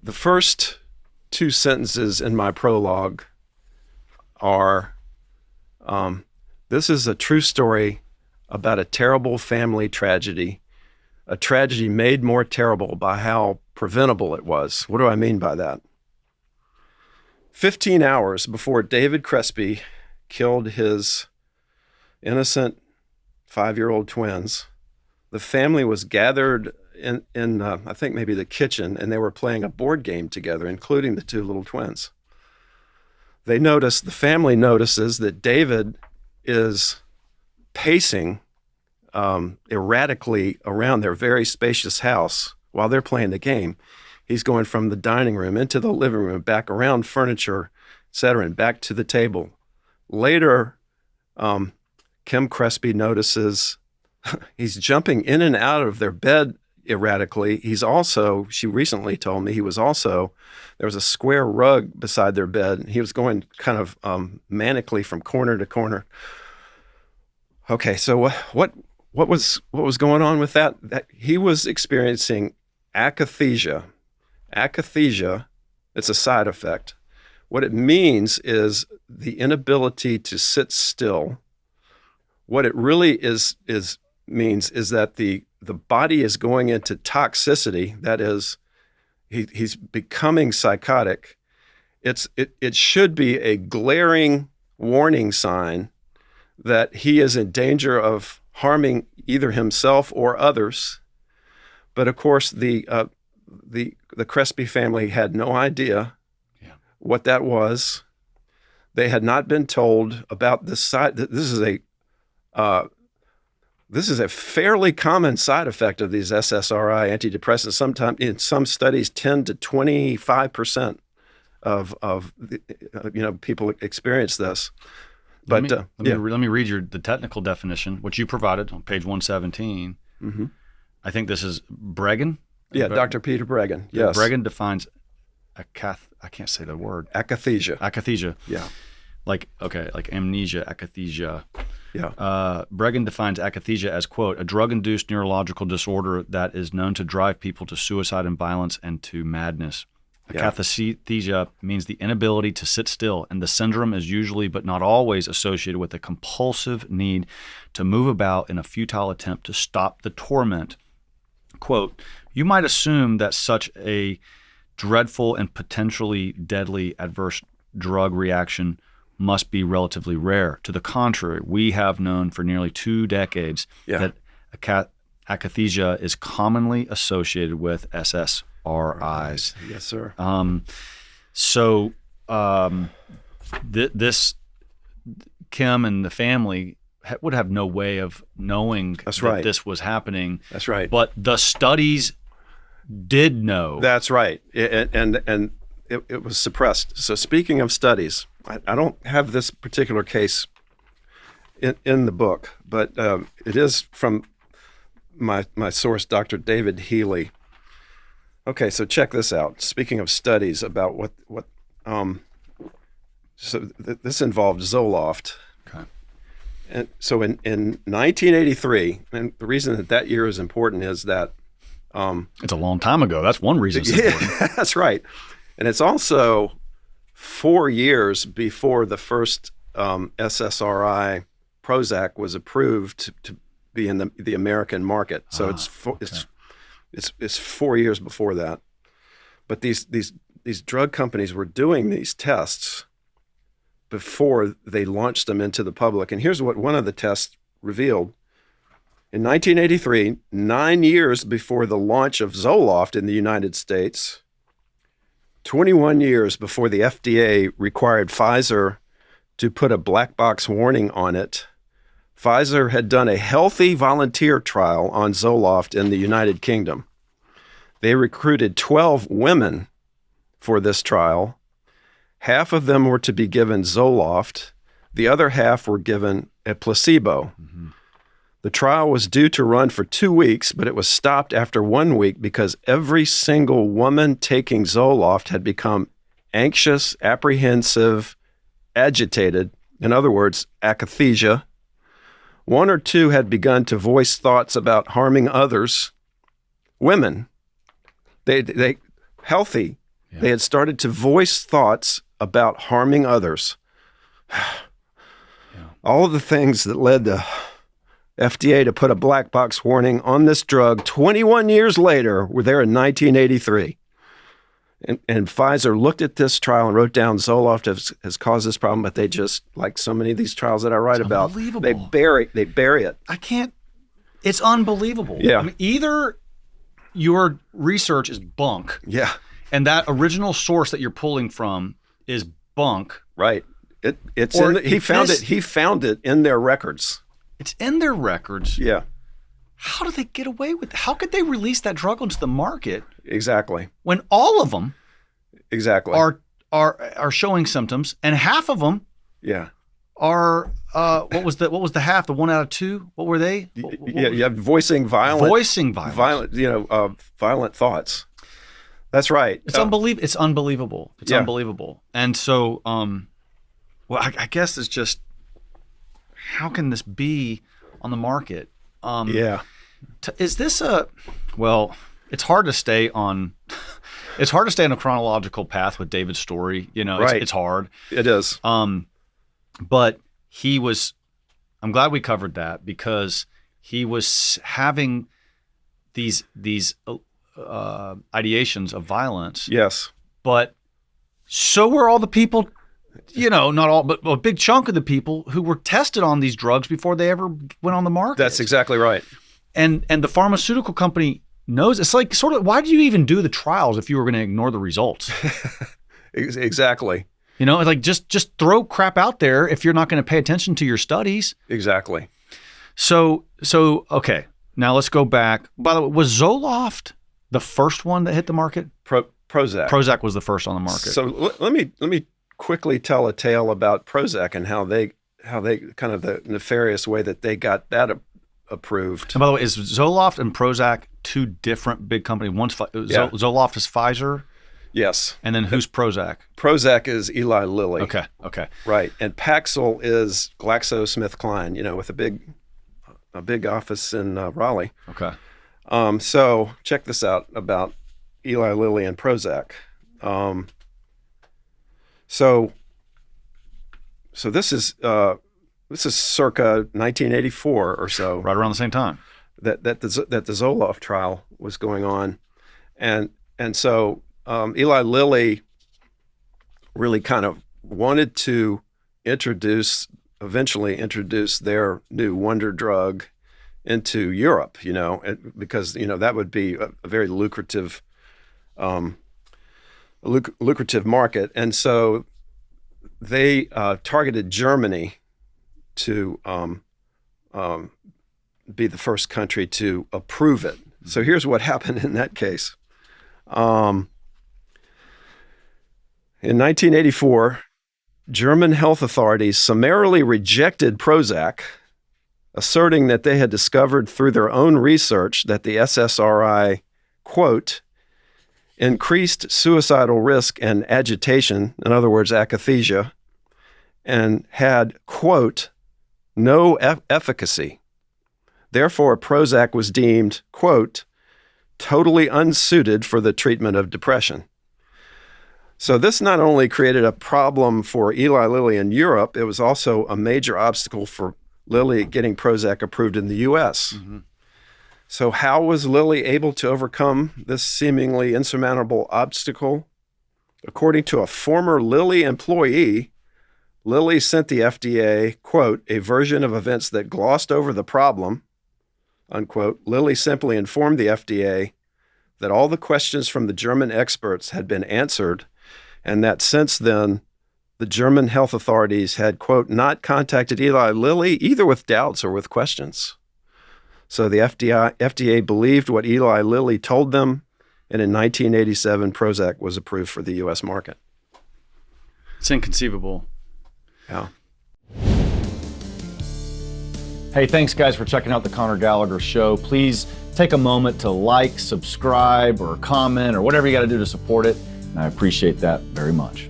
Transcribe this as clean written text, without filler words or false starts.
the first two sentences in my prologue are, this is a true story about a terrible family tragedy, a tragedy made more terrible by how preventable it was. What do I mean by that? 15 hours before David Crespi killed his innocent 5-year-old twins, the family was gathered in I think maybe the kitchen, and they were playing a board game together, including the two little twins. The family notices that David is pacing erratically around their very spacious house while they're playing the game. He's going from the dining room into the living room, back around furniture, et cetera, and back to the table. Later, Kim Krespi notices he's jumping in and out of their bed erratically. She recently told me there was a square rug beside their bed. He was going kind of manically from corner to corner. Okay, so what was going on with that? He was experiencing akathisia. Akathisia, it's a side effect. What it means is the inability to sit still. What it really means is that the body is going into toxicity. That is, he's becoming psychotic. It should be a glaring warning sign that he is in danger of harming either himself or others. But of course, the Crespi family had no idea what that was. They had not been told about this side. This is a fairly common side effect of these SSRI antidepressants. Sometimes, in some studies, 10 to 25% of people experience this. But let me read the technical definition, which you provided on page 117. Mm-hmm. I think this is Bregan. Yeah, Dr. Peter Bregan. Yes. Bregan defines I can't say the word. Akathisia. Akathisia. Yeah. Like amnesia, akathisia. Yeah. Bregan defines akathisia as, quote, a drug-induced neurological disorder that is known to drive people to suicide and violence and to madness. Yeah. Akathisia means the inability to sit still, and the syndrome is usually but not always associated with a compulsive need to move about in a futile attempt to stop the torment. Quote, you might assume that such a dreadful and potentially deadly adverse drug reaction must be relatively rare. To the contrary, we have known for nearly 2 decades that akathisia is commonly associated with SSRIs. Yes, sir. This Kim and the family would have no way of knowing that this was happening. That's right. But the studies did know. That's right. And it was suppressed. So speaking of studies, I don't have this particular case in the book, but it is from my source, Dr. David Healy. Okay, so check this out. Speaking of studies about this involved Zoloft. Okay. And so in 1983, and the reason that year is important is that it's a long time ago. That's one reason it's important. Yeah, that's right. And it's also 4 years before the first SSRI Prozac was approved to be in the American market. So it's 4 years before that. But these drug companies were doing these tests before they launched them into the public. And here's what one of the tests revealed. In 1983, 9 years before the launch of Zoloft in the United States, 21 years before the FDA required Pfizer to put a black box warning on it, Pfizer had done a healthy volunteer trial on Zoloft in the United Kingdom. They recruited 12 women for this trial. Half of them were to be given Zoloft. The other half were given a placebo. Mm-hmm. The trial was due to run for 2 weeks, but it was stopped after 1 week because every single woman taking Zoloft had become anxious, apprehensive, agitated. In other words, akathisia. 1 or 2 had begun to voice thoughts about harming others. Women, they healthy, Yeah. They had started to voice thoughts about harming others. All of the things that led the FDA to put a black box warning on this drug 21 years later were there in 1983. And Pfizer looked at this trial and wrote down Zoloft has caused this problem, but they just, like so many of these trials that I write about, they bury it. I can't. It's unbelievable. Yeah. I mean, either your research is bunk, Yeah. and that original source that you're pulling from is bunk. Right. He found it in their records. It's in their records. Yeah. How do they get away with it? How could they release that drug onto the market Exactly. when all of them Exactly. are showing symptoms, and half of them Yeah. are what was the half? The 1 out of 2? What were they? Yeah. Voicing violent. Violent thoughts. That's right. It's unbelievable. It's unbelievable. It's unbelievable. And so, well, I guess it's just, how can this be on the market? Is this well, it's hard to stay on a chronological path with David's story. Right. It's hard. It is. But I'm glad we covered that, because he was having these ideations of violence. Yes. But so were all the people, not all, but a big chunk of the people who were tested on these drugs before they ever went on the market. That's exactly right. And the pharmaceutical company knows. It's like, sort of, why do you even do the trials if you were going to ignore the results? Exactly. Like just throw crap out there if you're not going to pay attention to your studies. Exactly. So okay. Now let's go back. By the way, was Zoloft the first one that hit the market? Prozac. Prozac was the first on the market. So let me quickly tell a tale about Prozac and how they kind of the nefarious way that they got that approved. And by the way, is Zoloft and Prozac two different big companies? One's Zoloft is Pfizer. Yes. And then who's Prozac? Prozac is Eli Lilly. Okay. Right. And Paxil is GlaxoSmithKline, with a big office in Raleigh. Okay. So check this out about Eli Lilly and Prozac. So this is circa 1984 or so. Right around the same time that the Zoloft trial was going on, and so Eli Lilly really kind of wanted to eventually introduce their new wonder drug into Europe, because that would be a very lucrative market, and so they targeted Germany to be the first country to approve it. So here's what happened in that case. In 1984, German health authorities summarily rejected Prozac, asserting that they had discovered through their own research that the SSRI, quote, increased suicidal risk and agitation, in other words, akathisia, and had, quote, no efficacy. Therefore, Prozac was deemed, quote, totally unsuited for the treatment of depression. So this not only created a problem for Eli Lilly in Europe, it was also a major obstacle for Lilly getting Prozac approved in the U.S. Mm-hmm. So how was Lilly able to overcome this seemingly insurmountable obstacle? According to a former Lilly employee, Lilly sent the FDA, quote, a version of events that glossed over the problem, unquote. Lilly simply informed the FDA that all the questions from the German experts had been answered, and that since then, the German health authorities had, quote, not contacted Eli Lilly either with doubts or with questions. So the FDA believed what Eli Lilly told them, and in 1987, Prozac was approved for the U.S. market. It's inconceivable. Yeah. Hey, thanks, guys, for checking out the Conor Gallagher Show. Please take a moment to like, subscribe, or comment, or whatever you got to do to support it. And I appreciate that very much.